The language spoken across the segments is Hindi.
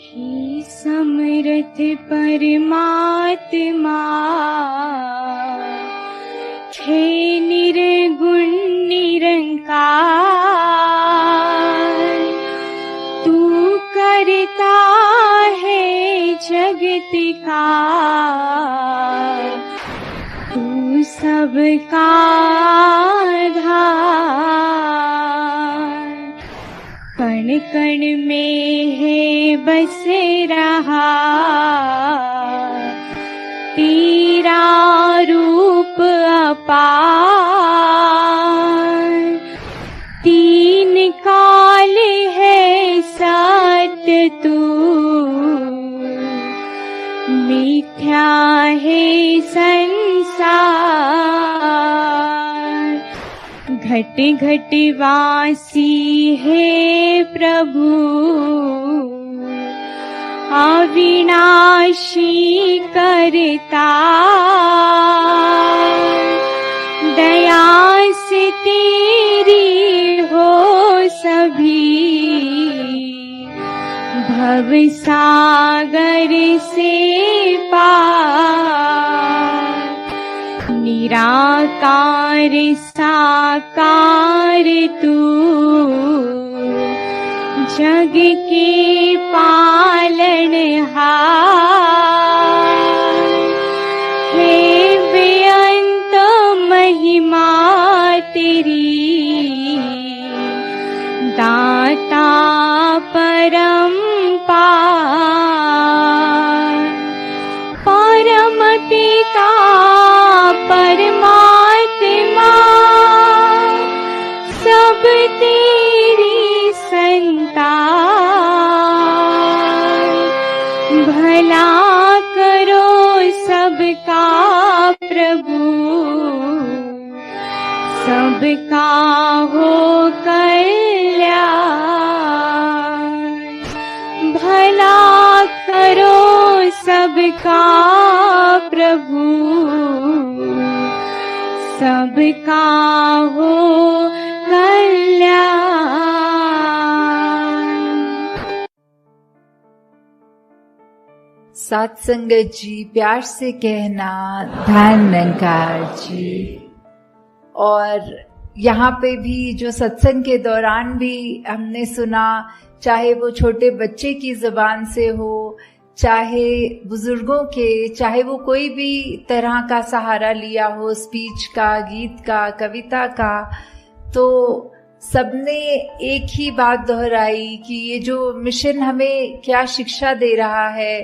हे समर्थ परमात्मा, हे निर्गुण निरंकार, तू करता है जगत का, तू सबका आधार। कण कण में है बस रहा तेरा रूप अपार। तीन काल है सत्य तू, मिथ्या है संसार। घट घट वासी है प्रभु, अविनाशी करता। दया से तेरी हो सभी, भव सागर से पार। निराकार साकार तू, जग के पालनहार। हे बेअंत महिमा तेरी, दाता परम्पार। परम पिता परमात्मा, सब तेरी संतान। भला करो सबका प्रभु, सबका हो कल्याण। भला करो सबका प्रभु, सबका हो कल्याण। साथ संगत जी, प्यार से कहना धन निरंकार जी। और यहाँ पे भी जो सत्संग के दौरान भी हमने सुना, चाहे वो छोटे बच्चे की जुबान से हो, चाहे बुजुर्गों के, चाहे वो कोई भी तरह का सहारा लिया हो, स्पीच का, गीत का, कविता का, तो सबने एक ही बात दोहराई कि ये जो मिशन हमें क्या शिक्षा दे रहा है,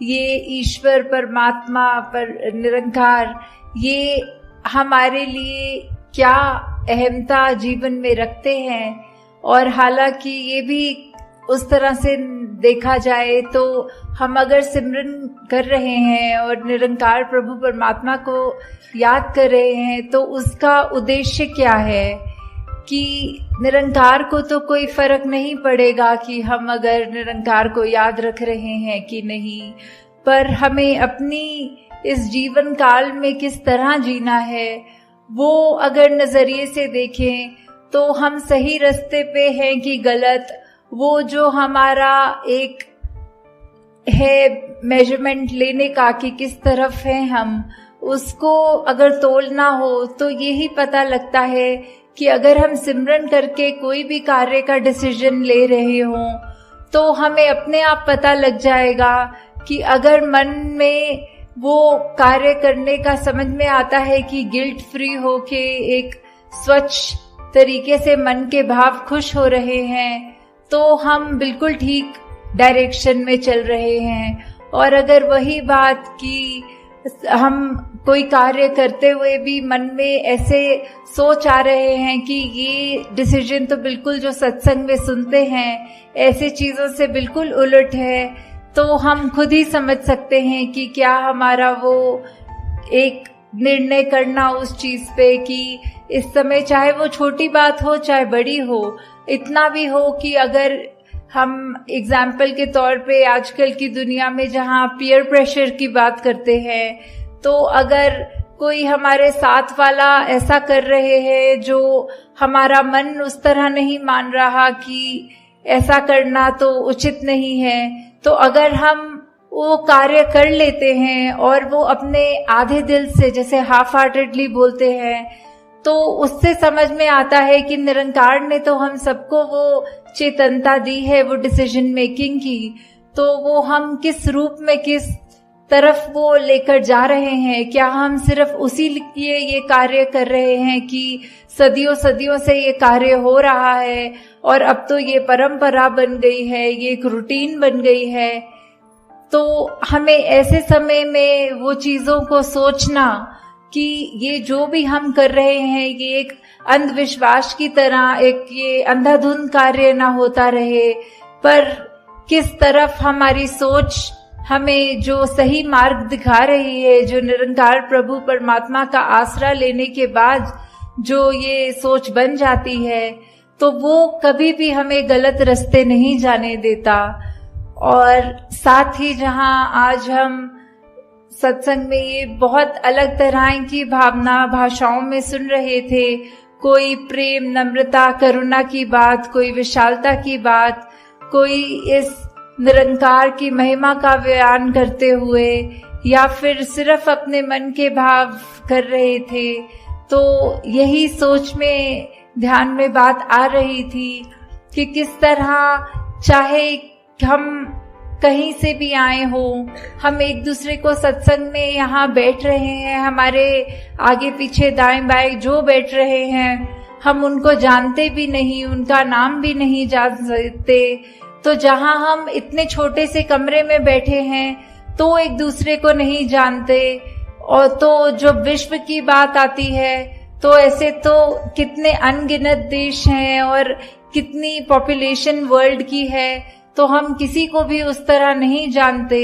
ये ईश्वर परमात्मा पर निरंकार, ये हमारे लिए क्या अहमता जीवन में रखते हैं। और हालांकि ये भी उस तरह से देखा जाए तो हम अगर सिमरन कर रहे हैं और निरंकार प्रभु परमात्मा को याद कर रहे हैं, तो उसका उद्देश्य क्या है कि निरंकार को तो कोई फर्क नहीं पड़ेगा कि हम अगर निरंकार को याद रख रहे हैं कि नहीं, पर हमें अपनी इस जीवन काल में किस तरह जीना है, वो अगर नजरिए से देखें तो हम सही रास्ते पे हैं कि गलत, वो जो हमारा एक है मेजरमेंट लेने का कि किस तरफ है हम, उसको अगर तोलना हो तो यही पता लगता है कि अगर हम सिमरन करके कोई भी कार्य का डिसीजन ले रहे हों तो हमें अपने आप पता लग जाएगा कि अगर मन में वो कार्य करने का समझ में आता है कि गिल्ट फ्री होके एक स्वच्छ तरीके से मन के भाव खुश हो रहे हैं, तो हम बिल्कुल ठीक डायरेक्शन में चल रहे हैं। और अगर वही बात कि हम कोई कार्य करते हुए भी मन में ऐसे सोच आ रहे हैं कि ये डिसीजन तो बिल्कुल जो सत्संग में सुनते हैं ऐसे चीजों से बिल्कुल उलट है, तो हम खुद ही समझ सकते हैं कि क्या हमारा वो एक निर्णय करना उस चीज पे कि इस समय चाहे वो छोटी बात हो चाहे बड़ी हो, इतना भी हो कि अगर हम एग्जाम्पल के तौर पे आजकल की दुनिया में जहाँ पीयर प्रेशर की बात करते हैं, तो अगर कोई हमारे साथ वाला ऐसा कर रहे हैं जो हमारा मन उस तरह नहीं मान रहा कि ऐसा करना तो उचित नहीं है। तो अगर हम वो कार्य कर लेते हैं और वो अपने आधे दिल से, जैसे हाफ हार्टेडली बोलते हैं, तो उससे समझ में आता है कि निरंकार ने तो हम सबको वो चेतनता दी है, वो डिसीजन मेकिंग की, तो वो हम किस रूप में, किस तरफ वो लेकर जा रहे हैं। क्या हम सिर्फ उसी लिए ये कार्य कर रहे हैं कि सदियों सदियों से ये कार्य हो रहा है और अब तो ये परंपरा बन गई है, ये एक रूटीन बन गई है। तो हमें ऐसे समय में वो चीजों को सोचना कि ये जो भी हम कर रहे हैं ये एक अंधविश्वास की तरह, एक ये अंधाधुंध कार्य ना होता रहे, पर किस तरफ हमारी सोच हमें जो सही मार्ग दिखा रही है, जो निरंकार प्रभु परमात्मा का आसरा लेने के बाद जो ये सोच बन जाती है, तो वो कभी भी हमें गलत रास्ते नहीं जाने देता। और साथ ही जहां आज हम सत्संग में ये बहुत अलग तरह की भावना भाषाओं में सुन रहे थे, कोई प्रेम, नम्रता, करुणा की बात, कोई विशालता की बात, कोई इस निरंकार की महिमा का बयान करते हुए, या फिर सिर्फ अपने मन के भाव कर रहे थे। तो यही सोच में, ध्यान में बात आ रही थी कि किस तरह, चाहे हम कहीं से भी आए हो, हम एक दूसरे को सत्संग में यहाँ बैठ रहे हैं, हमारे आगे पीछे दाएं बाएं जो बैठ रहे हैं, हम उनको जानते भी नहीं, उनका नाम भी नहीं जान सकते। तो जहां हम इतने छोटे से कमरे में बैठे हैं तो एक दूसरे को नहीं जानते, और तो जो विश्व की बात आती है तो ऐसे तो कितने अनगिनत देश हैं और कितनी पॉपुलेशन वर्ल्ड की है, तो हम किसी को भी उस तरह नहीं जानते।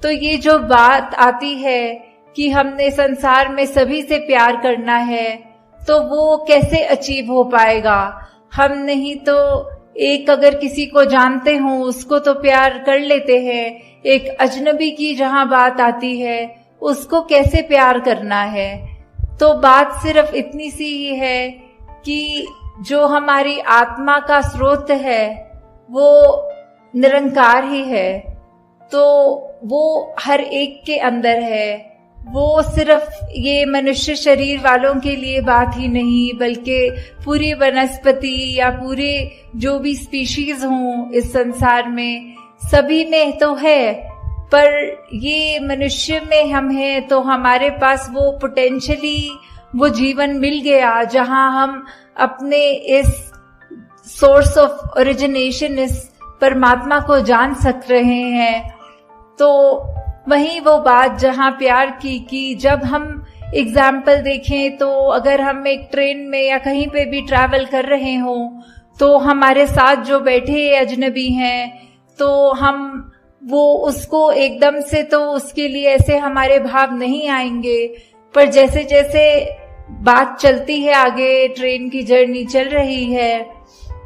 तो ये जो बात आती है कि हमने संसार में सभी से प्यार करना है, तो वो कैसे अचीव हो पाएगा? हम नहीं तो एक अगर किसी को जानते हो उसको तो प्यार कर लेते हैं, एक अजनबी की जहां बात आती है उसको कैसे प्यार करना है? तो बात सिर्फ इतनी सी ही है कि जो हमारी आत्मा का स्रोत है वो निरंकार ही है, तो वो हर एक के अंदर है। वो सिर्फ ये मनुष्य शरीर वालों के लिए बात ही नहीं, बल्कि पूरी वनस्पति या पूरे जो भी स्पीशीज हों इस संसार में, सभी में तो है। पर ये मनुष्य में हम हैं तो हमारे पास वो पोटेंशियली वो जीवन मिल गया जहां हम अपने इस सोर्स ऑफ ओरिजिनेशन, इस परमात्मा को जान सक रहे हैं। तो वही वो बात जहां प्यार की कि जब हम एग्जाम्पल देखें तो अगर हम एक ट्रेन में या कहीं पे भी ट्रैवल कर रहे हो तो हमारे साथ जो बैठे अजनबी हैं, तो हम वो उसको एकदम से तो उसके लिए ऐसे हमारे भाव नहीं आएंगे, पर जैसे जैसे बात चलती है आगे, ट्रेन की जर्नी चल रही है,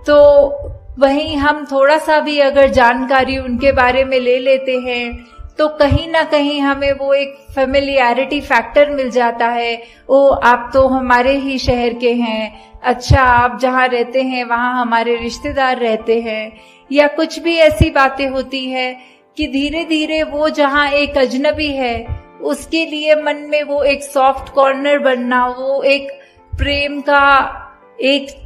तो वहीं हम थोड़ा सा भी अगर जानकारी उनके बारे में ले लेते हैं तो कहीं ना कहीं हमें वो एक फेमिलियरिटी फैक्टर मिल जाता है। ओ, आप तो हमारे ही शहर के हैं, अच्छा आप जहाँ रहते हैं वहाँ हमारे रिश्तेदार रहते हैं, या कुछ भी ऐसी बातें होती है कि धीरे धीरे वो जहाँ एक अजनबी है उसके लिए मन में वो एक सॉफ्ट कॉर्नर बनना, वो एक प्रेम का एक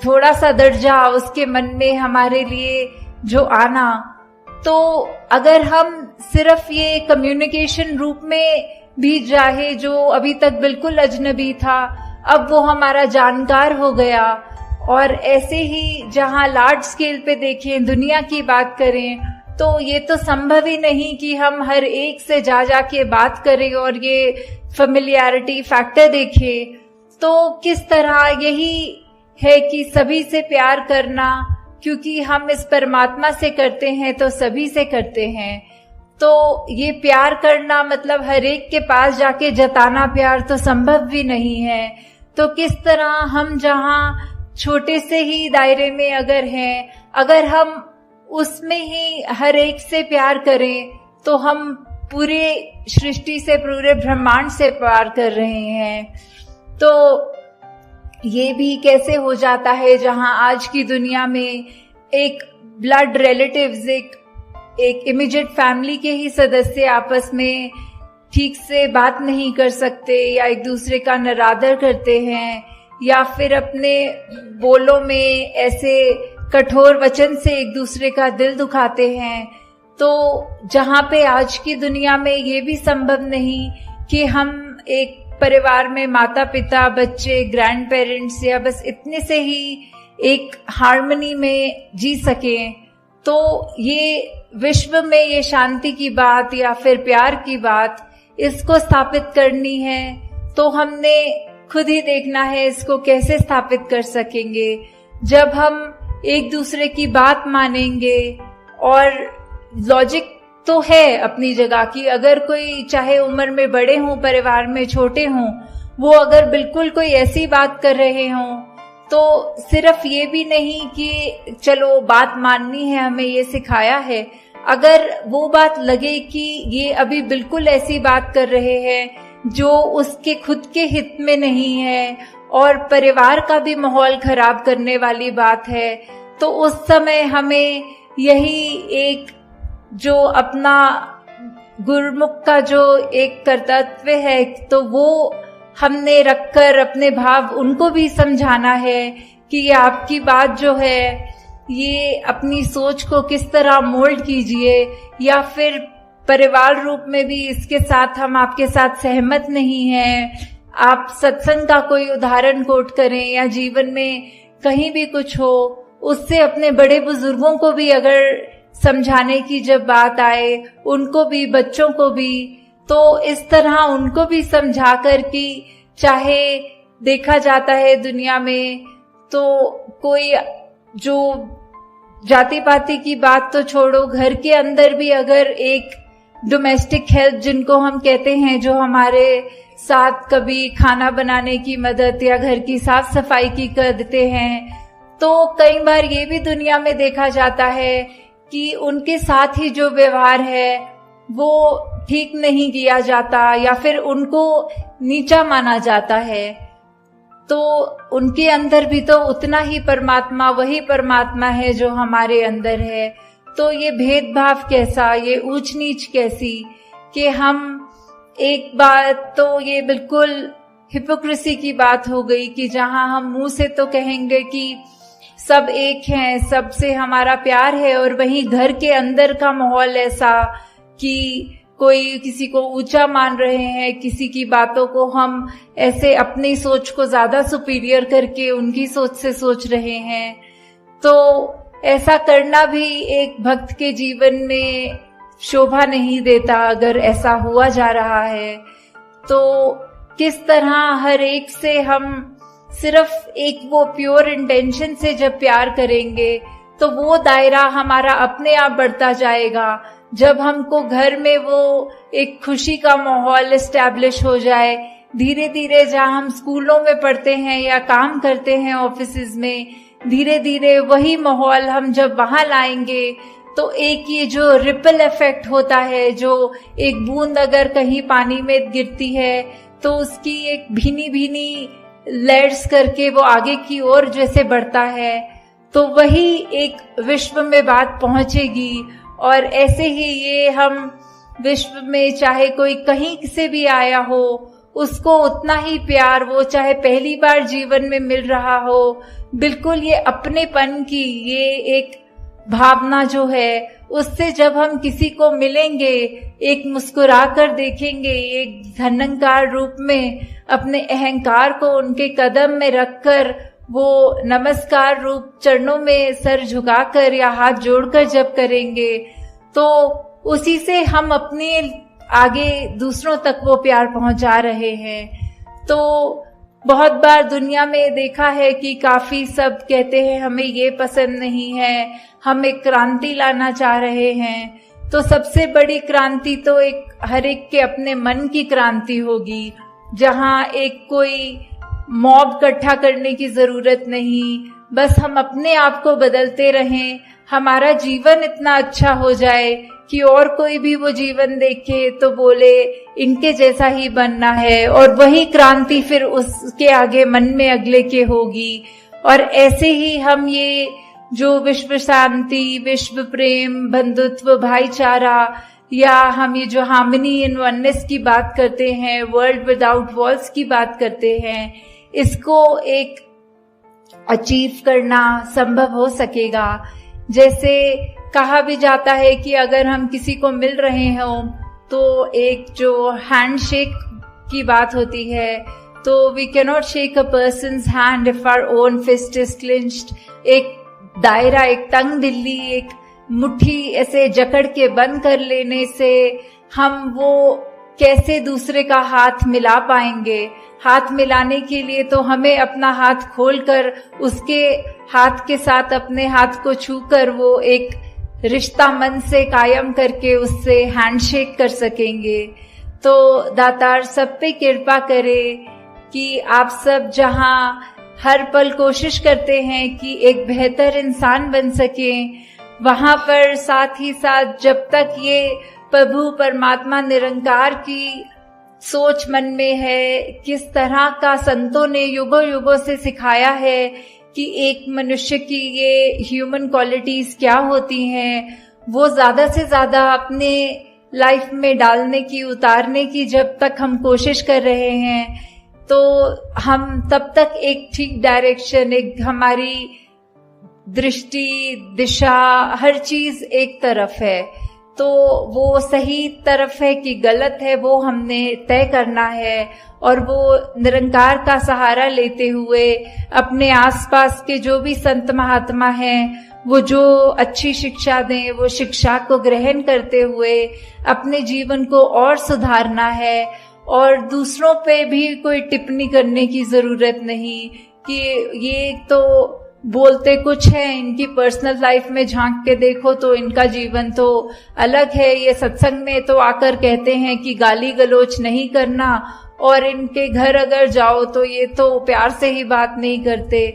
थोड़ा सा दर्जा उसके मन में हमारे लिए जो आना। तो अगर हम सिर्फ ये कम्युनिकेशन रूप में भी चाहे, जो अभी तक बिल्कुल अजनबी था अब वो हमारा जानकार हो गया, और ऐसे ही जहां लार्ज स्केल पे देखें, दुनिया की बात करें, तो ये तो संभव ही नहीं कि हम हर एक से जा के बात करें और ये फेमिलियरिटी फैक्टर देखें। तो किस तरह यही है कि सभी से प्यार करना, क्योंकि हम इस परमात्मा से करते हैं तो सभी से करते हैं। तो ये प्यार करना मतलब हर एक के पास जाके जताना प्यार तो संभव भी नहीं है। तो किस तरह हम जहाँ छोटे से ही दायरे में अगर हैं, अगर हम उसमें ही हर एक से प्यार करें तो हम पूरे सृष्टि से, पूरे ब्रह्मांड से प्यार कर रहे हैं। तो ये भी कैसे हो जाता है जहां आज की दुनिया में एक ब्लड रिलेटिव्स, एक इमीडिएट फैमिली के ही सदस्य आपस में ठीक से बात नहीं कर सकते, या एक दूसरे का निरादर करते हैं, या फिर अपने बोलों में ऐसे कठोर वचन से एक दूसरे का दिल दुखाते हैं। तो जहाँ पे आज की दुनिया में ये भी संभव नहीं कि हम एक परिवार में माता पिता, बच्चे, ग्रैंड पेरेंट्स या बस इतने से ही एक हार्मनी में जी सकें, तो ये विश्व में ये शांति की बात या फिर प्यार की बात, इसको स्थापित करनी है तो हमने खुद ही देखना है इसको कैसे स्थापित कर सकेंगे। जब हम एक दूसरे की बात मानेंगे, और लॉजिक तो है अपनी जगह की, अगर कोई चाहे उम्र में बड़े हों, परिवार में छोटे हों, वो अगर बिल्कुल कोई ऐसी बात कर रहे हों, तो सिर्फ ये भी नहीं कि चलो बात माननी है, हमें ये सिखाया है, अगर वो बात लगे कि ये अभी बिल्कुल ऐसी बात कर रहे हैं जो उसके खुद के हित में नहीं है और परिवार का भी माहौल खराब करने वाली बात है, तो उस समय हमें यही एक जो अपना गुरुमुख का जो एक कर्तव्य है, तो वो हमने रखकर अपने भाव उनको भी समझाना है कि ये आपकी बात जो है, ये अपनी सोच को किस तरह मोल्ड कीजिए, या फिर परिवार रूप में भी इसके साथ हम आपके साथ सहमत नहीं हैं। आप सत्संग का कोई उदाहरण कोट करें या जीवन में कहीं भी कुछ हो, उससे अपने बड़े बुजुर्गों को भी अगर समझाने की जब बात आए, उनको भी, बच्चों को भी, तो इस तरह उनको भी समझा कर कि चाहे देखा जाता है दुनिया में तो कोई जो जाति पाति की बात तो छोड़ो, घर के अंदर भी अगर एक डोमेस्टिक हेल्प जिनको हम कहते हैं, जो हमारे साथ कभी खाना बनाने की मदद या घर की साफ सफाई की कर देते हैं, तो कई बार ये भी दुनिया में देखा जाता है कि उनके साथ ही जो व्यवहार है वो ठीक नहीं किया जाता या फिर उनको नीचा माना जाता है। तो उनके अंदर भी तो उतना ही परमात्मा, वही परमात्मा है जो हमारे अंदर है। तो ये भेदभाव कैसा, ये ऊंच नीच कैसी, कि हम एक बात तो ये बिल्कुल हिपोक्रेसी की बात हो गई कि जहां हम मुंह से तो कहेंगे कि सब एक हैं, सबसे हमारा प्यार है, और वहीं घर के अंदर का माहौल ऐसा कि कोई किसी को ऊंचा मान रहे हैं, किसी की बातों को हम ऐसे अपनी सोच को ज्यादा सुपीरियर करके उनकी सोच से सोच रहे हैं। तो ऐसा करना भी एक भक्त के जीवन में शोभा नहीं देता। अगर ऐसा हुआ जा रहा है तो किस तरह हर एक से हम सिर्फ एक वो प्योर इंटेंशन से जब प्यार करेंगे तो वो दायरा हमारा अपने आप बढ़ता जाएगा। जब हमको घर में वो एक खुशी का माहौल एस्टैब्लिश हो जाए, धीरे धीरे जहाँ हम स्कूलों में पढ़ते हैं या काम करते हैं ऑफिसेज में, धीरे धीरे वही माहौल हम जब वहां लाएंगे तो एक ये जो रिपल इफेक्ट होता है, जो एक बूंद अगर कहीं पानी में गिरती है तो उसकी एक भीनी भीनी लेयर्स करके वो आगे की ओर जैसे बढ़ता है, तो वही एक विश्व में बात पहुंचेगी। और ऐसे ही ये हम विश्व में चाहे कोई कहीं से भी आया हो, उसको उतना ही प्यार, वो चाहे पहली बार जीवन में मिल रहा हो, बिल्कुल ये अपनेपन की ये एक भावना जो है, उससे जब हम किसी को मिलेंगे, एक मुस्कुरा कर देखेंगे, एक धनंकार रूप में अपने अहंकार को उनके कदम में रखकर वो नमस्कार रूप चरणों में सर झुकाकर या हाथ जोड़कर जब करेंगे, तो उसी से हम अपने आगे दूसरों तक वो प्यार पहुंचा रहे हैं। तो बहुत बार दुनिया में देखा है कि काफी सब कहते हैं हमें ये पसंद नहीं है, हम एक क्रांति लाना चाह रहे हैं। तो सबसे बड़ी क्रांति तो एक हर एक के अपने मन की क्रांति होगी, जहां एक कोई मॉब इकट्ठा करने की जरूरत नहीं, बस हम अपने आप को बदलते रहें, हमारा जीवन इतना अच्छा हो जाए कि और कोई भी वो जीवन देखे तो बोले इनके जैसा ही बनना है, और वही क्रांति फिर उसके आगे मन में अगले के होगी। और ऐसे ही हम ये जो विश्व शांति, विश्व प्रेम, बंधुत्व, भाईचारा, या हम ये जो हार्मनी इन वननेस की बात करते हैं, वर्ल्ड विदाउट वॉल्स की बात करते हैं, इसको एक अचीव करना संभव हो सकेगा। जैसे कहा भी जाता है कि अगर हम किसी को मिल रहे हों तो एक जो हैंडशेक की बात होती है, तो we cannot shake a person's hand if our own fist is clenched. एक दायरा, एक तंग दिल्ली, एक मुट्ठी ऐसे जकड़ के बंद कर लेने से हम वो कैसे दूसरे का हाथ मिला पाएंगे। हाथ मिलाने के लिए तो हमें अपना हाथ खोलकर उसके हाथ के साथ अपने हाथ को छूकर वो एक रिश्ता मन से कायम करके उससे हैंडशेक कर सकेंगे। तो दातार सब पे कृपा करे कि आप सब जहां हर पल कोशिश करते हैं कि एक बेहतर इंसान बन सकें, वहां पर साथ ही साथ जब तक ये प्रभु परमात्मा निरंकार की सोच मन में है, किस तरह का संतों ने युगों युगों से सिखाया है कि एक मनुष्य की ये ह्यूमन क्वालिटीज क्या होती हैं, वो ज्यादा से ज्यादा अपने लाइफ में डालने की, उतारने की जब तक हम कोशिश कर रहे हैं, तो हम तब तक एक ठीक डायरेक्शन, एक हमारी दृष्टि, दिशा, हर चीज एक तरफ है। तो वो सही तरफ है कि गलत है, वो हमने तय करना है। और वो निरंकार का सहारा लेते हुए अपने आसपास के जो भी संत महात्मा हैं, वो जो अच्छी शिक्षा दें, वो शिक्षा को ग्रहण करते हुए अपने जीवन को और सुधारना है। और दूसरों पे भी कोई टिप्पणी करने की जरूरत नहीं कि ये तो बोलते कुछ है, इनकी पर्सनल लाइफ में झांक के देखो तो इनका जीवन तो अलग है। ये सत्संग में तो आकर कहते हैं कि गाली गलोच नहीं करना, और इनके घर अगर जाओ तो ये तो प्यार से ही बात नहीं करते।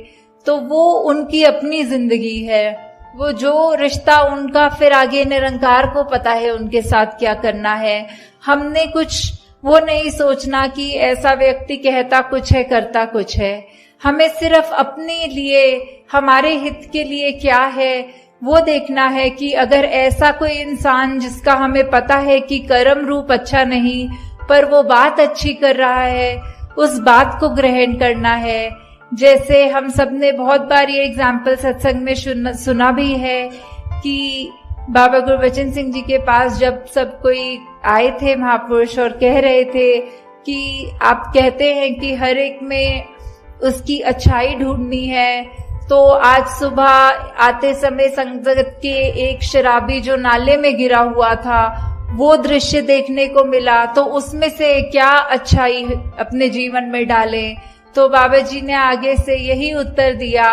तो वो उनकी अपनी जिंदगी है, वो जो रिश्ता उनका, फिर आगे निरंकार को पता है उनके साथ क्या करना है। हमने कुछ वो नहीं सोचना कि ऐसा व्यक्ति कहता कुछ है, करता कुछ है। हमें सिर्फ अपने लिए, हमारे हित के लिए क्या है वो देखना है कि अगर ऐसा कोई इंसान जिसका हमें पता है कि कर्म रूप अच्छा नहीं, पर वो बात अच्छी कर रहा है, उस बात को ग्रहण करना है। जैसे हम सब ने बहुत बार ये एग्जाम्पल सत्संग में सुना भी है कि बाबा गुरबचन सिंह जी के पास जब सब कोई आए थे महापुरुष, और कह रहे थे कि आप कहते हैं कि हर एक में उसकी अच्छाई ढूंढनी है, तो आज सुबह आते समय संगत के एक शराबी जो नाले में गिरा हुआ था, वो दृश्य देखने को मिला, तो उसमें से क्या अच्छाई अपने जीवन में डालें। तो बाबा जी ने आगे से यही उत्तर दिया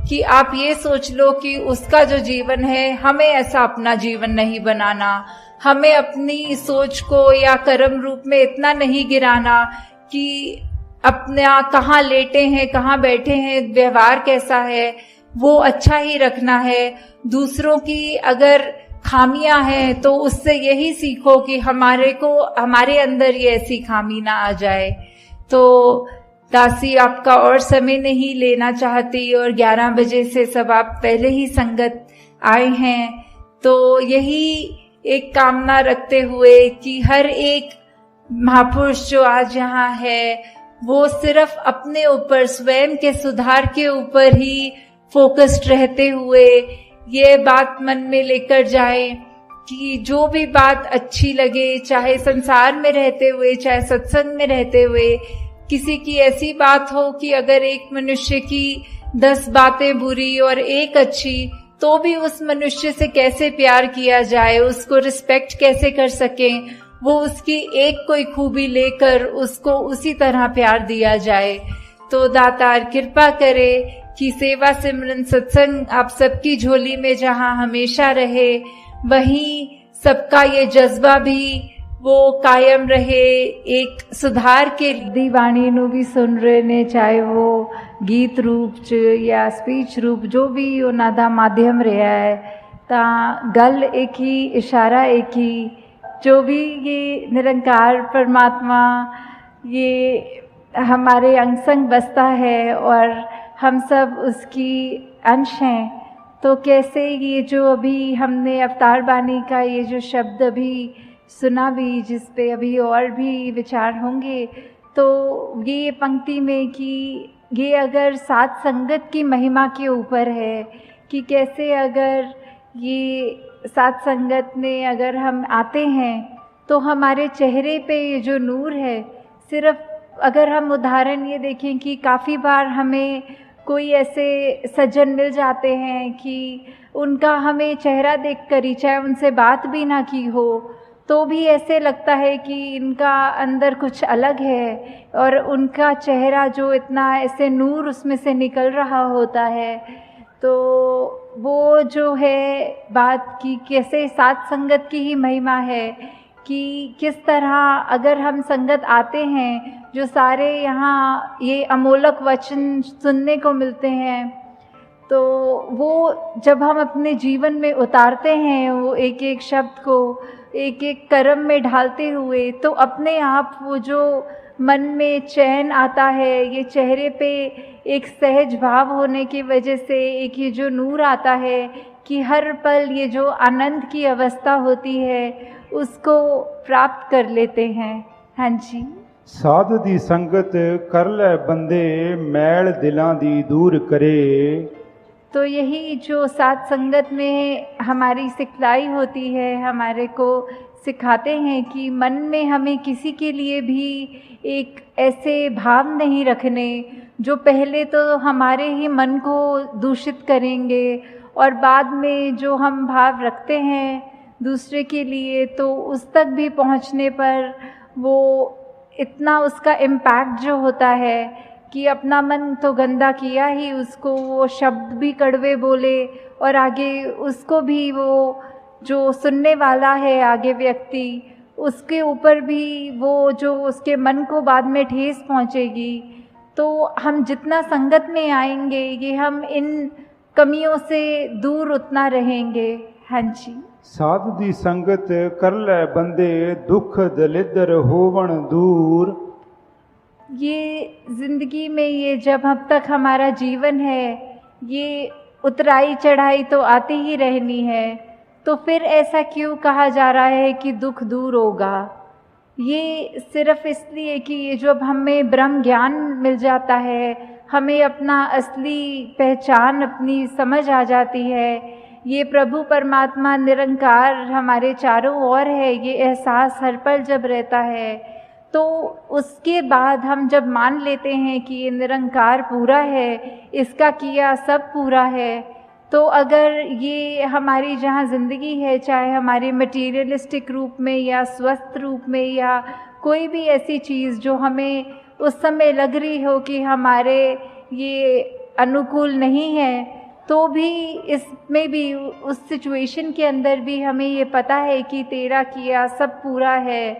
कि आप ये सोच लो कि उसका जो जीवन है, हमें ऐसा अपना जीवन नहीं बनाना। हमें अपनी सोच को या कर्म रूप में इतना नहीं गिराना कि अपना कहाँ लेटे हैं, कहाँ बैठे हैं, व्यवहार कैसा है, वो अच्छा ही रखना है। दूसरों की अगर खामियां हैं तो उससे यही सीखो कि हमारे अंदर ये ऐसी खामी ना आ जाए। तो दासी आपका और समय नहीं लेना चाहती, और 11 बजे से सब आप पहले ही संगत आए हैं, तो यही एक कामना रखते हुए कि हर एक महापुरुष जो आज यहाँ है वो सिर्फ अपने ऊपर, स्वयं के सुधार के ऊपर ही फोकस्ड रहते हुए ये बात मन में लेकर जाए कि जो भी बात अच्छी लगे, चाहे संसार में रहते हुए, चाहे सत्संग में रहते हुए, किसी की ऐसी बात हो कि अगर एक मनुष्य की 10 बातें बुरी और एक अच्छी, तो भी उस मनुष्य से कैसे प्यार किया जाए, उसको रिस्पेक्ट कैसे कर सकें, वो उसकी एक कोई खूबी लेकर उसको उसी तरह प्यार दिया जाए। तो दातार कृपा करे कि सेवा सिमरन सत्संग आप सबकी झोली में जहां हमेशा रहे, वहीं सबका ये जज्बा भी वो कायम रहे। एक सुधार के दीवानी नू भी सुन रहे ने, चाहे वो गीत रूप च या स्पीच रूप, जो भी उन्हां दा माध्यम रहा है, तां गल एक ही, इशारा एक ही। जो भी ये निरंकार परमात्मा ये हमारे अंग संग बसता है और हम सब उसकी अंश हैं, तो कैसे ये जो अभी हमने अवतार बानी का ये जो शब्द अभी सुना भी, जिस पे अभी और भी विचार होंगे, तो ये पंक्ति में कि ये अगर साथ संगत की महिमा के ऊपर है कि कैसे अगर ये साथ संगत में अगर हम आते हैं तो हमारे चेहरे पे ये जो नूर है, सिर्फ अगर हम उदाहरण ये देखें कि काफ़ी बार हमें कोई ऐसे सज्जन मिल जाते हैं कि उनका हमें चेहरा देखकर ही, चाहे उनसे बात भी ना की हो, तो भी ऐसे लगता है कि इनका अंदर कुछ अलग है और उनका चेहरा जो इतना ऐसे नूर उसमें से निकल रहा होता है। तो वो जो है बात की कैसे साथ संगत की ही महिमा है कि किस तरह अगर हम संगत आते हैं, जो सारे यहाँ ये अमोलक वचन सुनने को मिलते हैं, तो वो जब हम अपने जीवन में उतारते हैं, वो एक एक शब्द को एक एक कर्म में ढालते हुए, तो अपने आप वो जो मन में चैन आता है, ये चेहरे पे एक सहज भाव होने की वजह से एक ये जो नूर आता है कि हर पल ये जो आनंद की अवस्था होती है उसको प्राप्त कर लेते हैं। हाँ जी। साध दी संगत कर ले बंदे, मैल दिलां दी दूर करे। तो यही जो साथ संगत में हमारी सिखलाई होती है, हमारे को सिखाते हैं कि मन में हमें किसी के लिए भी एक ऐसे भाव नहीं रखने जो पहले तो हमारे ही मन को दूषित करेंगे और बाद में जो हम भाव रखते हैं दूसरे के लिए, तो उस तक भी पहुंचने पर वो इतना उसका इम्पैक्ट जो होता है कि अपना मन तो गंदा किया ही, उसको वो शब्द भी कड़वे बोले और आगे उसको भी वो जो सुनने वाला है आगे व्यक्ति, उसके ऊपर भी वो जो उसके मन को बाद में ठेस पहुंचेगी। तो हम जितना संगत में आएंगे ये हम इन कमियों से दूर उतना रहेंगे। हाँ जी। साध दी संगत कर ले बंदे, दुख दलिदर होवन दूर। ये जिंदगी में ये जब अब तक हमारा जीवन है, ये उतराई चढ़ाई तो आती ही रहनी है, तो फिर ऐसा क्यों कहा जा रहा है कि दुख दूर होगा? ये सिर्फ इसलिए कि ये जब हमें ब्रह्म ज्ञान मिल जाता है, हमें अपना असली पहचान अपनी समझ आ जाती है, ये प्रभु परमात्मा निरंकार हमारे चारों ओर है, ये एहसास हर पल जब रहता है, तो उसके बाद हम जब मान लेते हैं कि ये निरंकार पूरा है, इसका किया सब पूरा है, तो अगर ये हमारी जहाँ ज़िंदगी है, चाहे हमारे मटीरियलिस्टिक रूप में या स्वस्थ रूप में या कोई भी ऐसी चीज़ जो हमें उस समय लग रही हो कि हमारे ये अनुकूल नहीं है, तो भी इसमें भी उस सिचुएशन के अंदर भी हमें ये पता है कि तेरा किया सब पूरा है,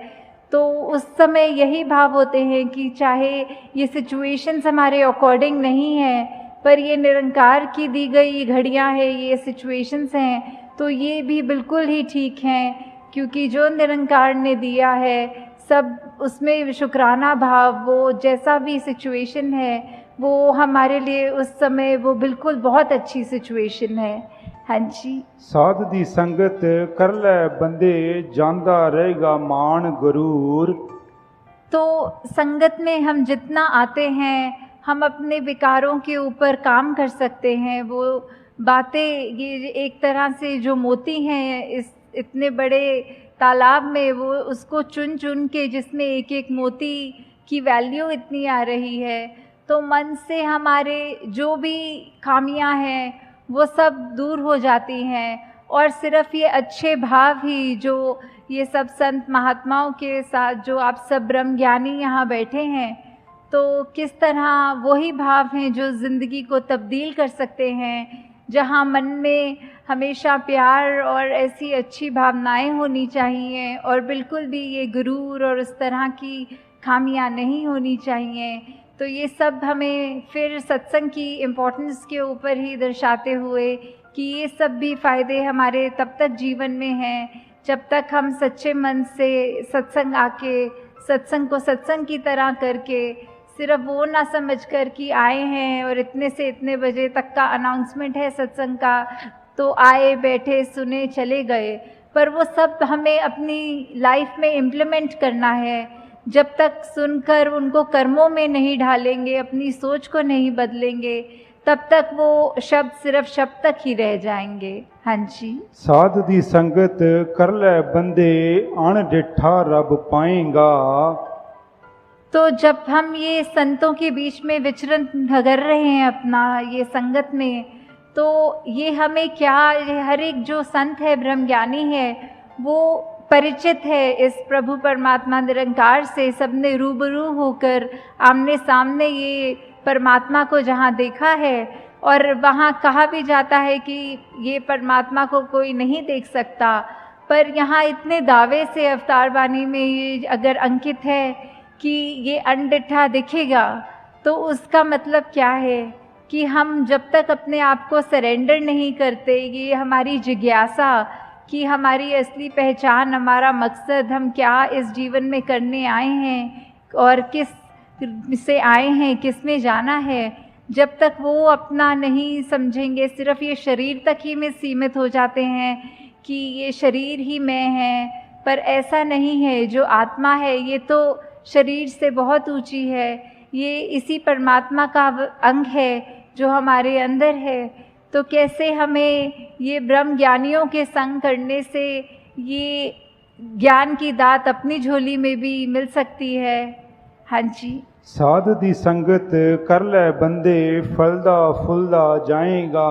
तो उस समय यही भाव होते हैं कि चाहे ये सिचुएशंस हमारे अकॉर्डिंग नहीं है, पर ये निरंकार की दी गई घड़ियां हैं, ये सिचुएशंस हैं, तो ये भी बिल्कुल ही ठीक हैं, क्योंकि जो निरंकार ने दिया है सब उसमें शुक्राना भाव, वो जैसा भी सिचुएशन है वो हमारे लिए उस समय वो बिल्कुल बहुत अच्छी सिचुएशन है। हाँ जी। साध दी संगत कर ले बंदे, जांदा रहेगा मान गरूर। तो संगत में हम जितना आते हैं, हम अपने विकारों के ऊपर काम कर सकते हैं। वो बातें ये एक तरह से जो मोती हैं इस इतने बड़े तालाब में, वो उसको चुन चुन के जिसमें एक एक मोती की वैल्यू इतनी आ रही है, तो मन से हमारे जो भी खामियां हैं वो सब दूर हो जाती हैं, और सिर्फ ये अच्छे भाव ही जो ये सब संत महात्माओं के साथ जो आप सब ब्रह्म ज्ञानी यहाँ बैठे हैं, तो किस तरह वही भाव हैं जो ज़िंदगी को तब्दील कर सकते हैं, जहाँ मन में हमेशा प्यार और ऐसी अच्छी भावनाएं होनी चाहिए और बिल्कुल भी ये गुरूर और उस तरह की खामियां नहीं होनी चाहिए। तो ये सब हमें फिर सत्संग की इम्पोर्टेंस के ऊपर ही दर्शाते हुए कि ये सब भी फ़ायदे हमारे तब तक जीवन में हैं जब तक हम सच्चे मन से सत्संग आके सत्संग को सत्संग की तरह करके सिर्फ वो ना समझकर कि आए हैं और इतने से इतने बजे तक का अनाउंसमेंट है सत्संग का, तो आए, बैठे, सुने, चले गए, पर वो सब हमें अपनी लाइफ में इम्प्लीमेंट करना है। जब तक सुनकर उनको कर्मों में नहीं ढालेंगे, अपनी सोच को नहीं बदलेंगे, तब तक वो शब्द सिर्फ शब्द तक ही रह जाएंगे। हाँ जी। साध दी संगत कर ले बंदे, अण डिठा रब पाएगा। तो जब हम ये संतों के बीच में विचरण कर रहे हैं अपना ये संगत में, तो ये हमें क्या, हर एक जो संत है, ब्रह्मज्ञानी है, वो परिचित है इस प्रभु परमात्मा निरंकार से। सबने रूबरू होकर आमने सामने ये परमात्मा को जहाँ देखा है, और वहाँ कहा भी जाता है कि ये परमात्मा को कोई नहीं देख सकता, पर यहाँ इतने दावे से अवतार वाणी में ये अगर अंकित है कि ये अनडिठा दिखेगा, तो उसका मतलब क्या है कि हम जब तक अपने आप को सरेंडर नहीं करते, ये हमारी जिज्ञासा कि हमारी असली पहचान, हमारा मकसद, हम क्या इस जीवन में करने आए हैं और किस से आए हैं, किस में जाना है, जब तक वो अपना नहीं समझेंगे, सिर्फ ये शरीर तक ही में सीमित हो जाते हैं कि ये शरीर ही मैं है। पर ऐसा नहीं है, जो आत्मा है ये तो शरीर से बहुत ऊंची है, ये इसी परमात्मा का अंग है जो हमारे अंदर है। तो कैसे हमें ये ब्रह्म ज्ञानियों के संग करने से ये ज्ञान की दात अपनी झोली में भी मिल सकती है। हाँ जी। साध दी संगत कर ले बंदे, फलदा फुलदा जाएगा।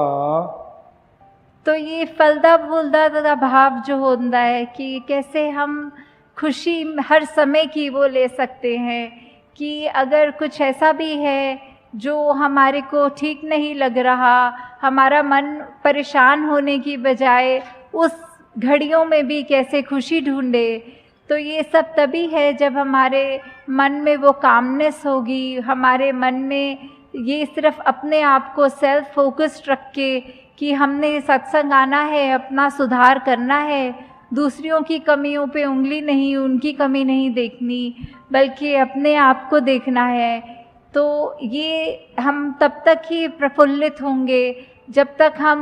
तो ये फलदा फूलदा का भाव जो होता है कि कैसे हम खुशी हर समय की वो ले सकते हैं, कि अगर कुछ ऐसा भी है जो हमारे को ठीक नहीं लग रहा, हमारा मन परेशान होने की बजाय उस घड़ियों में भी कैसे खुशी ढूंढे। तो ये सब तभी है जब हमारे मन में वो कामनेस होगी, हमारे मन में ये सिर्फ अपने आप को सेल्फ फोकस्ड रख के कि हमने सत्संग आना है, अपना सुधार करना है, दूसरों की कमियों पे उंगली नहीं, उनकी कमी नहीं देखनी, बल्कि अपने आप को देखना है। तो ये हम तब तक ही प्रफुल्लित होंगे जब तक हम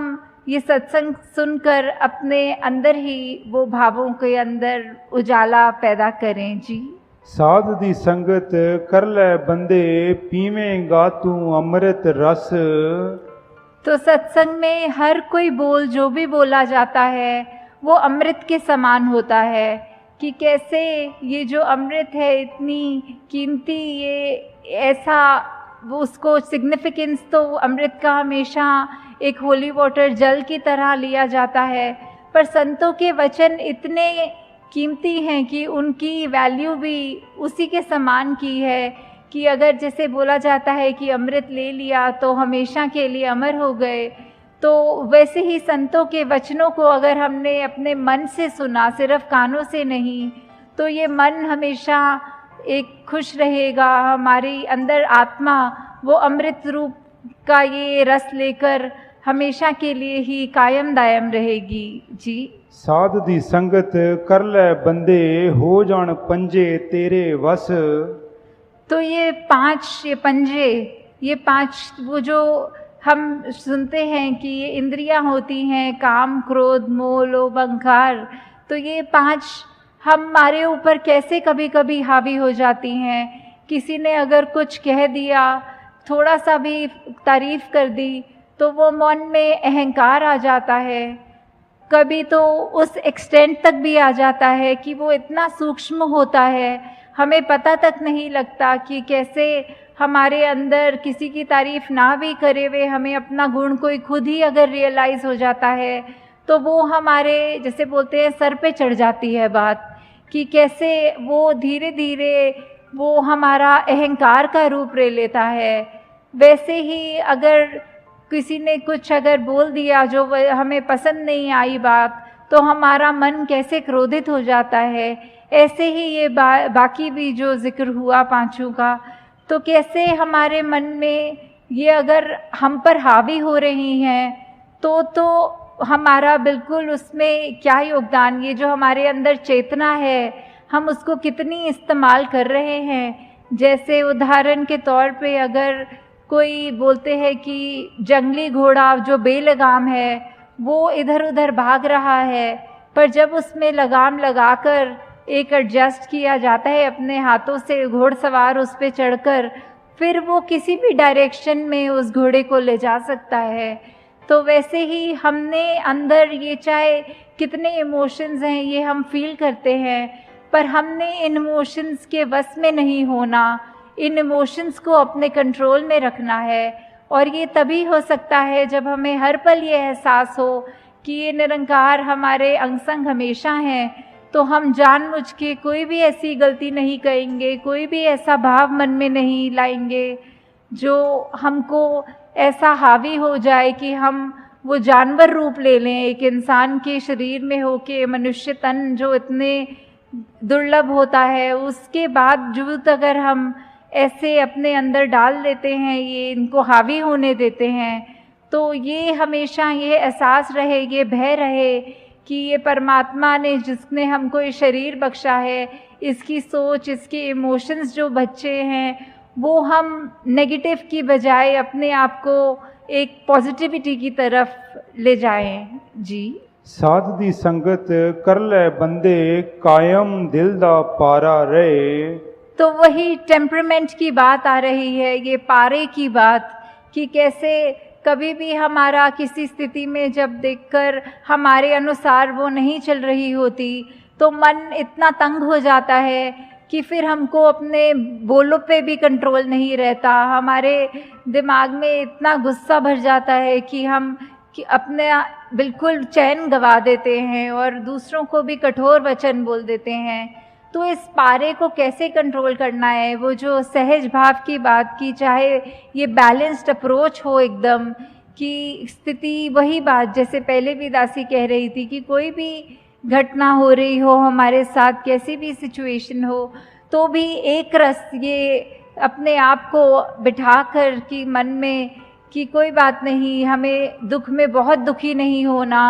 ये सत्संग सुनकर अपने अंदर ही वो भावों के अंदर उजाला पैदा करें। जी। साध दी संगत कर ले बंदे, पीवेंगा तू अमृत रस। तो सत्संग में हर कोई बोल जो भी बोला जाता है वो अमृत के समान होता है, कि कैसे ये जो अमृत है इतनी कीमती, ये ऐसा वो उसको सिग्निफिकेंस तो अमृत का हमेशा एक होली वाटर जल की तरह लिया जाता है, पर संतों के वचन इतने कीमती हैं कि उनकी वैल्यू भी उसी के समान की है, कि अगर जैसे बोला जाता है कि अमृत ले लिया तो हमेशा के लिए अमर हो गए, तो वैसे ही संतों के वचनों को अगर हमने अपने मन से सुना, सिर्फ कानों से नहीं, तो ये मन हमेशा एक खुश रहेगा, हमारी अंदर आत्मा वो अमृत रूप का ये रस लेकर हमेशा के लिए ही कायम दायम रहेगी। जी। साध दी संगत कर ले बंदे, हो जान पंजे तेरे वस। तो ये पंजे, ये पांच वो जो हम सुनते हैं कि ये इंद्रियां होती हैं, काम, क्रोध, मोह, लोभ, अहंकार, तो ये पांच हमारे ऊपर कैसे कभी कभी हावी हो जाती हैं। किसी ने अगर कुछ कह दिया, थोड़ा सा भी तारीफ कर दी, तो वो मन में अहंकार आ जाता है। कभी तो उस एक्सटेंट तक भी आ जाता है कि वो इतना सूक्ष्म होता है, हमें पता तक नहीं लगता कि कैसे हमारे अंदर किसी की तारीफ ना भी करे हुए हमें अपना गुण कोई खुद ही अगर रियलाइज़ हो जाता है, तो वो हमारे जैसे बोलते हैं सर पे चढ़ जाती है बात, कि कैसे वो धीरे धीरे वो हमारा अहंकार का रूप ले लेता है। वैसे ही अगर किसी ने कुछ अगर बोल दिया जो हमें पसंद नहीं आई बात, तो हमारा मन कैसे क्रोधित हो जाता है। ऐसे ही ये बाकी भी जो जिक्र हुआ पांचों का, तो कैसे हमारे मन में ये अगर हम पर हावी हो रही हैं, तो हमारा बिल्कुल उसमें क्या योगदान, ये जो हमारे अंदर चेतना है हम उसको कितनी इस्तेमाल कर रहे हैं, जैसे उदाहरण के तौर पे अगर कोई बोलते हैं कि जंगली घोड़ा जो बेलगाम है वो इधर उधर भाग रहा है, पर जब उसमें लगाम लगाकर एक एडजस्ट किया जाता है अपने हाथों से, घोड़सवार उस पे चढ़कर, फिर वो किसी भी डायरेक्शन में उस घोड़े को ले जा सकता है। तो वैसे ही हमने अंदर ये चाहे कितने इमोशंस हैं ये हम फील करते हैं, पर हमने इन इमोशंस के वश में नहीं होना, इन इमोशंस को अपने कंट्रोल में रखना है। और ये तभी हो सकता है जब हमें हर पल ये एहसास हो कि ये निरंकार हमारे अंग संग हमेशा हैं, तो हम जानबूझ के कोई भी ऐसी गलती नहीं करेंगे, कोई भी ऐसा भाव मन में नहीं लाएंगे जो हमको ऐसा हावी हो जाए कि हम वो जानवर रूप ले लें, एक इंसान के शरीर में होके, मनुष्य तन जो इतने दुर्लभ होता है उसके बावजूद अगर हम ऐसे अपने अंदर डाल देते हैं, ये इनको हावी होने देते हैं, तो ये हमेशा ये एहसास रहे, ये भय रहे कि ये परमात्मा ने जिसने हमको ये शरीर बख्शा है, इसकी सोच, इसके इमोशंस जो बच्चे हैं वो हम नेगेटिव की बजाय अपने आप को एक पॉजिटिविटी की तरफ ले जाएं। जी। साध दी संगत कर ले बंदे कायम दिल दा पारा रहे। तो वही टेम्परामेंट की बात आ रही है, ये पारे की बात, कि कैसे कभी भी हमारा किसी स्थिति में जब देखकर हमारे अनुसार वो नहीं चल रही होती तो मन इतना तंग हो जाता है कि फिर हमको अपने बोलों पे भी कंट्रोल नहीं रहता, हमारे दिमाग में इतना गुस्सा भर जाता है कि हम अपने बिल्कुल चैन गवा देते हैं और दूसरों को भी कठोर वचन बोल देते हैं। तो इस पारे को कैसे कंट्रोल करना है, वो जो सहज भाव की बात की, चाहे ये बैलेंस्ड अप्रोच हो एकदम, कि स्थिति वही बात जैसे पहले भी दासी कह रही थी कि कोई भी घटना हो रही हो हमारे साथ, कैसी भी सिचुएशन हो, तो भी एक रस ये अपने आप को बिठाकर कि मन में कि कोई बात नहीं, हमें दुख में बहुत दुखी नहीं होना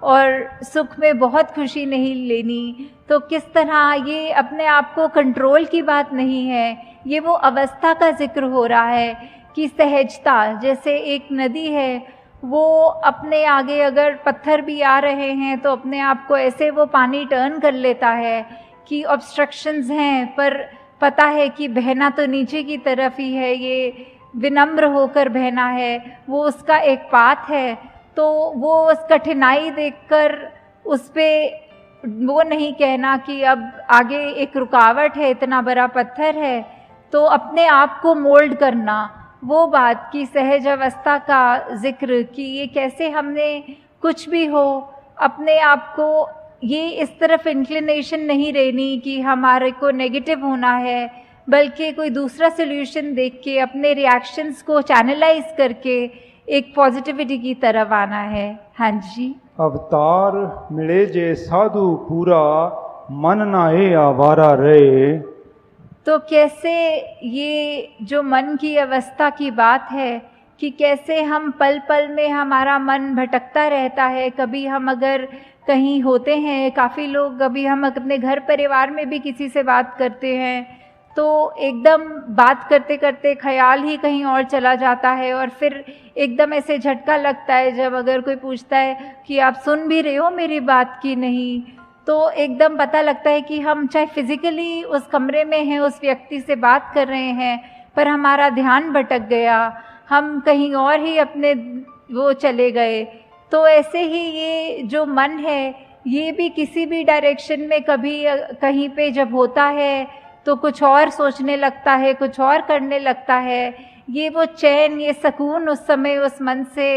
और सुख में बहुत खुशी नहीं लेनी। तो किस तरह ये अपने आप को कंट्रोल की बात नहीं है, ये वो अवस्था का जिक्र हो रहा है कि सहजता, जैसे एक नदी है वो अपने आगे अगर पत्थर भी आ रहे हैं तो अपने आप को ऐसे वो पानी टर्न कर लेता है कि ऑब्स्ट्रक्शंस हैं, पर पता है कि बहना तो नीचे की तरफ ही है, ये विनम्र होकर बहना है, वो उसका एक पाथ है। तो वो उस कठिनाई देखकर उस पे वो नहीं कहना कि अब आगे एक रुकावट है, इतना बड़ा पत्थर है, तो अपने आप को मोल्ड करना, वो बात की सहज अवस्था का जिक्र कि ये कैसे हमने कुछ भी हो अपने आप को ये इस तरफ इंक्लिनेशन नहीं रहनी कि हमारे को नेगेटिव होना है, बल्कि कोई दूसरा सोल्यूशन देख के अपने रिएक्शंस को चैनलाइज करके एक पॉजिटिविटी की तरफ आना है। हाँ जी। अवतार मिले जे साधु पूरा मन नाहे आवारा रहे। तो कैसे ये जो मन की अवस्था की बात है कि कैसे हम पल पल में हमारा मन भटकता रहता है। कभी हम अगर कहीं होते हैं, काफ़ी लोग, कभी हम अपने घर परिवार में भी किसी से बात करते हैं तो एकदम बात करते करते ख्याल ही कहीं और चला जाता है और फिर एकदम ऐसे झटका लगता है जब अगर कोई पूछता है कि आप सुन भी रहे हो मेरी बात की नहीं, तो एकदम पता लगता है कि हम चाहे फिजिकली उस कमरे में हैं, उस व्यक्ति से बात कर रहे हैं, पर हमारा ध्यान भटक गया, हम कहीं और ही अपने वो चले गए। तो ऐसे ही ये जो मन है ये भी किसी भी डायरेक्शन में कभी कहीं पे जब होता है तो कुछ और सोचने लगता है, कुछ और करने लगता है। ये वो चैन, ये सुकून उस समय उस मन से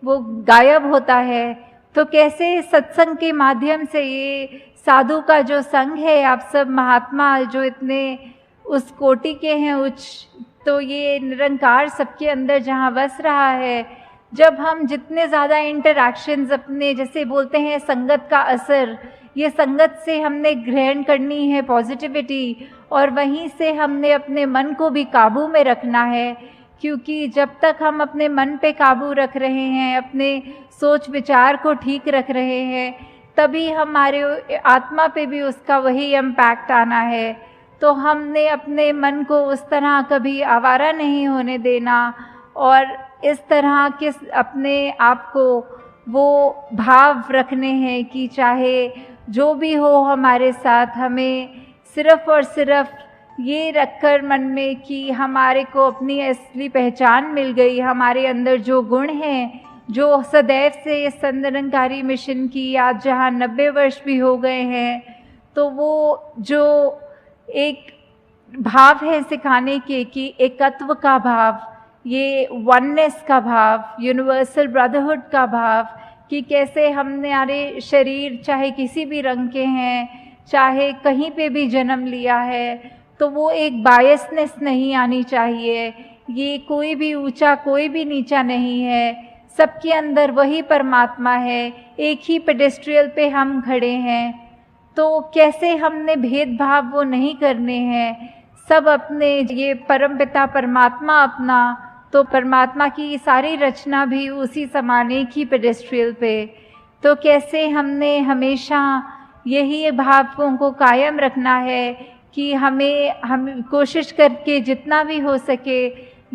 वो गायब होता है। तो कैसे सत्संग के माध्यम से ये साधु का जो संग है, आप सब महात्मा जो इतने उस कोटि के हैं उच्च, तो ये निरंकार सबके अंदर जहाँ बस रहा है, जब हम जितने ज़्यादा इंटरैक्शंस अपने, जैसे बोलते हैं संगत का असर, ये संगत से हमने ग्रहण करनी है पॉजिटिविटी और वहीं से हमने अपने मन को भी काबू में रखना है, क्योंकि जब तक हम अपने मन पे काबू रख रहे हैं, अपने सोच विचार को ठीक रख रहे हैं, तभी हमारे आत्मा पे भी उसका वही इम्पैक्ट आना है। तो हमने अपने मन को उस तरह कभी आवारा नहीं होने देना, और इस तरह के अपने आप को वो भाव रखने हैं कि चाहे जो भी हो हमारे साथ, हमें सिर्फ और सिर्फ ये रखकर मन में कि हमारे को अपनी असली पहचान मिल गई, हमारे अंदर जो गुण हैं, जो सदैव से इस संदर्भकारी मिशन की आज जहाँ 90 वर्ष भी हो गए हैं, तो वो जो एक भाव है सिखाने के कि एकत्व का भाव, ये वननेस का भाव, यूनिवर्सल ब्रदरहुड का भाव, कि कैसे हमारे शरीर चाहे किसी भी रंग के हैं, चाहे कहीं पे भी जन्म लिया है, तो वो एक बायसनेस नहीं आनी चाहिए। ये कोई भी ऊंचा कोई भी नीचा नहीं है, सबके अंदर वही परमात्मा है, एक ही पेडेस्ट्रियल पे हम खड़े हैं। तो कैसे हमने भेदभाव वो नहीं करने हैं, सब अपने ये परमपिता परमात्मा अपना, तो परमात्मा की सारी रचना भी उसी समान एक ही पेडेस्ट्रियल पे। तो कैसे हमने हमेशा यही भावों को कायम रखना है कि हम कोशिश करके जितना भी हो सके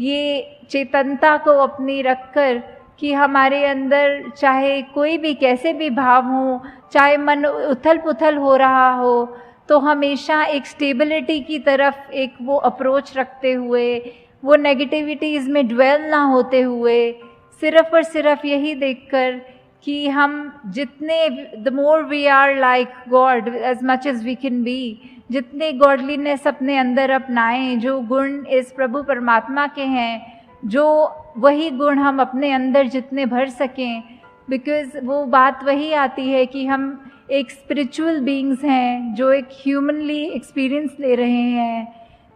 ये चेतनता को अपनी रखकर कि हमारे अंदर चाहे कोई भी कैसे भी भाव हो, चाहे मन उथल पुथल हो रहा हो, तो हमेशा एक स्टेबिलिटी की तरफ एक वो अप्रोच रखते हुए, वो नेगेटिविटीज़ में ड्वेल ना होते हुए, सिर्फ और सिर्फ यही देखकर कि हम जितने the more we are like God as much as we can be, जितने गॉडलीनेस अपने अंदर अपनाएं, जो गुण इस प्रभु परमात्मा के हैं, जो वही गुण हम अपने अंदर जितने भर सकें, बिकॉज़ वो बात वही आती है कि हम एक स्पिरिचुअल बीइंग्स हैं जो एक ह्यूमनली एक्सपीरियंस ले रहे हैं।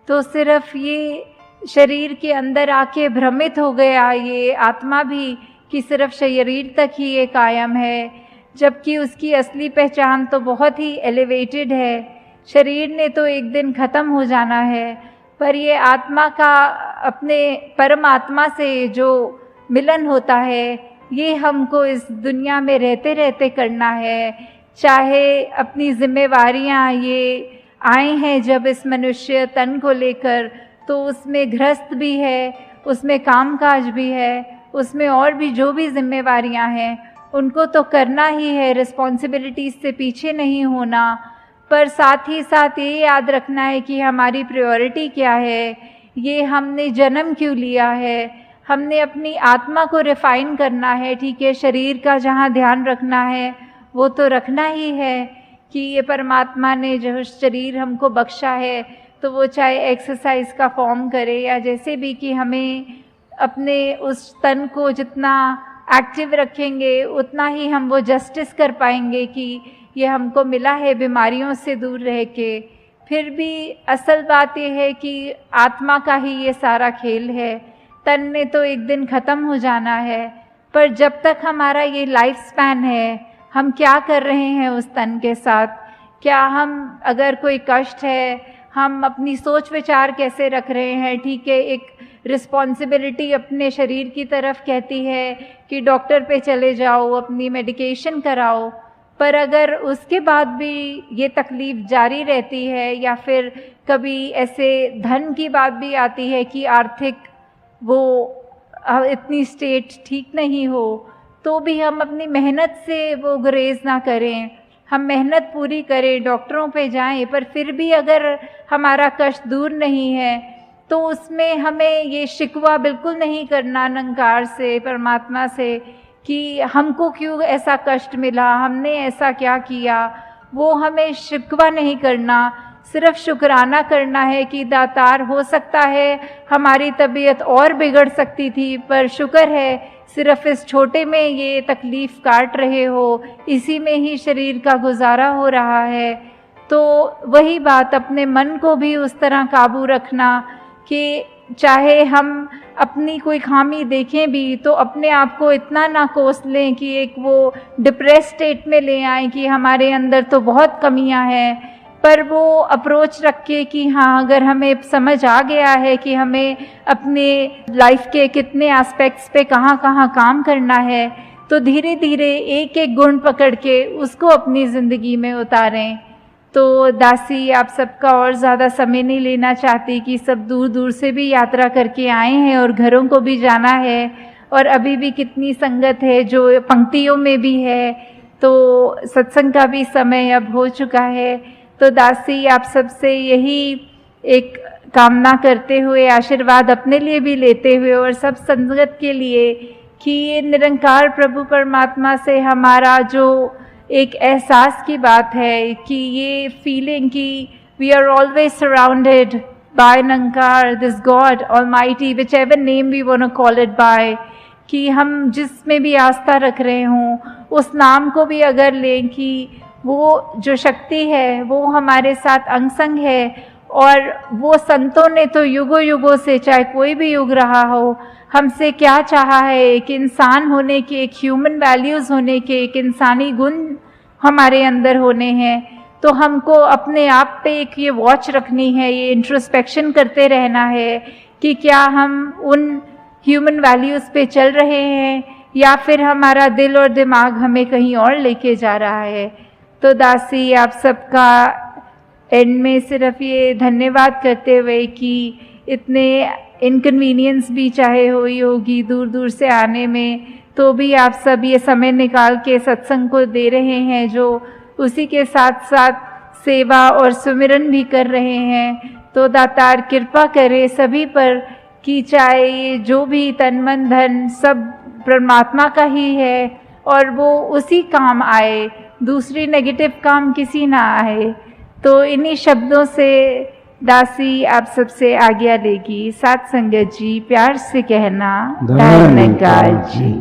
तो सिर्फ ये शरीर के अंदर आके भ्रमित हो गया ये आत्मा भी कि सिर्फ शरीर तक ही ये कायम है, जबकि उसकी असली पहचान तो बहुत ही एलिवेटेड है। शरीर ने तो एक दिन ख़त्म हो जाना है, पर ये आत्मा का अपने परमात्मा से जो मिलन होता है, ये हमको इस दुनिया में रहते रहते करना है। चाहे अपनी जिम्मेवारियां ये आए हैं जब इस मनुष्य तन को लेकर, तो उसमें गृहस्थ भी है, उसमें कामकाज भी है, उसमें और भी जो भी जिम्मेवारियां हैं उनको तो करना ही है, रिस्पॉन्सिबिलिटीज़ से पीछे नहीं होना। पर साथ ही साथ ये याद रखना है कि हमारी प्रायोरिटी क्या है, ये हमने जन्म क्यों लिया है, हमने अपनी आत्मा को रिफाइन करना है। ठीक है, शरीर का जहाँ ध्यान रखना है वो तो रखना ही है कि ये परमात्मा ने जो शरीर हमको बख्शा है, तो वो चाहे एक्सरसाइज का फॉर्म करे या जैसे भी, कि हमें अपने उस तन को जितना एक्टिव रखेंगे उतना ही हम वो जस्टिस कर पाएंगे कि ये हमको मिला है बीमारियों से दूर रह के। फिर भी असल बात ये है कि आत्मा का ही ये सारा खेल है, तन ने तो एक दिन ख़त्म हो जाना है। पर जब तक हमारा ये लाइफ स्पैन है, हम क्या कर रहे हैं उस तन के साथ, क्या हम अगर कोई कष्ट है हम अपनी सोच विचार कैसे रख रहे हैं। ठीक है, एक रिस्पॉन्सिबिलिटी अपने शरीर की तरफ कहती है कि डॉक्टर पे चले जाओ, अपनी मेडिकेशन कराओ, पर अगर उसके बाद भी ये तकलीफ़ जारी रहती है या फिर कभी ऐसे धन की बात भी आती है कि आर्थिक वो इतनी स्टेट ठीक नहीं हो, तो भी हम अपनी मेहनत से वो गुरेज ना करें, हम मेहनत पूरी करें, डॉक्टरों पे जाएं, पर फिर भी अगर हमारा कष्ट दूर नहीं है तो उसमें हमें ये शिकवा बिल्कुल नहीं करना निरंकार से, परमात्मा से, कि हमको क्यों ऐसा कष्ट मिला, हमने ऐसा क्या किया। वो हमें शिकवा नहीं करना, सिर्फ शुक्राना करना है कि दातार, हो सकता है हमारी तबीयत और बिगड़ सकती थी, पर शुक्र है सिर्फ इस छोटे में ये तकलीफ़ काट रहे हो, इसी में ही शरीर का गुजारा हो रहा है। तो वही बात, अपने मन को भी उस तरह काबू रखना कि चाहे हम अपनी कोई खामी देखें भी तो अपने आप को इतना ना कोस लें कि एक वो डिप्रेस स्टेट में ले आएं कि हमारे अंदर तो बहुत कमियां हैं, पर वो अप्रोच रख के कि हाँ, अगर हमें समझ आ गया है कि हमें अपने लाइफ के कितने एस्पेक्ट्स पे कहाँ कहाँ काम करना है, तो धीरे धीरे एक एक गुण पकड़ के उसको अपनी ज़िंदगी में उतारें। तो दासी आप सबका और ज़्यादा समय नहीं लेना चाहती कि सब दूर दूर से भी यात्रा करके आए हैं और घरों को भी जाना है, और अभी भी कितनी संगत है जो पंक्तियों में भी है, तो सत्संग का भी समय अब हो चुका है। तो दासी आप सबसे यही एक कामना करते हुए, आशीर्वाद अपने लिए भी लेते हुए और सब संगत के लिए, कि ये निरंकार प्रभु परमात्मा से हमारा जो एक एहसास की बात है, कि ये फीलिंग कि we are always surrounded by Nirankar, this God Almighty, whichever name we want to call it by, कि हम जिसमें भी आस्था रख रहे हों उस नाम को भी अगर लें कि वो जो शक्ति है वो हमारे साथ अंग संग है, और वो संतों ने तो युगों युगों से, चाहे कोई भी युग रहा हो, हमसे क्या चाहा है, एक इंसान होने के, एक ह्यूमन वैल्यूज़ होने के, एक इंसानी गुण हमारे अंदर होने हैं। तो हमको अपने आप पे एक ये वॉच रखनी है, ये इंट्रोस्पेक्शन करते रहना है कि क्या हम उन ह्यूमन वैल्यूज़ पे चल रहे हैं या फिर हमारा दिल और दिमाग हमें कहीं और लेके जा रहा है। तो दासी आप सबका एंड में सिर्फ ये धन्यवाद करते हुए कि इतने इनकन्वीनियंस भी चाहे हुई होगी दूर दूर से आने में, तो भी आप सब ये समय निकाल के सत्संग को दे रहे हैं, जो उसी के साथ साथ सेवा और सुमिरन भी कर रहे हैं। तो दातार कृपा करे सभी पर कि चाहे ये जो भी तन मन धन सब परमात्मा का ही है और वो उसी काम आए, दूसरी नेगेटिव काम किसी ना आए। तो इन्हीं शब्दों से दासी आप सबसे आज्ञा लेगी। साथ संगत जी प्यार से कहना, धन्यवाद जी।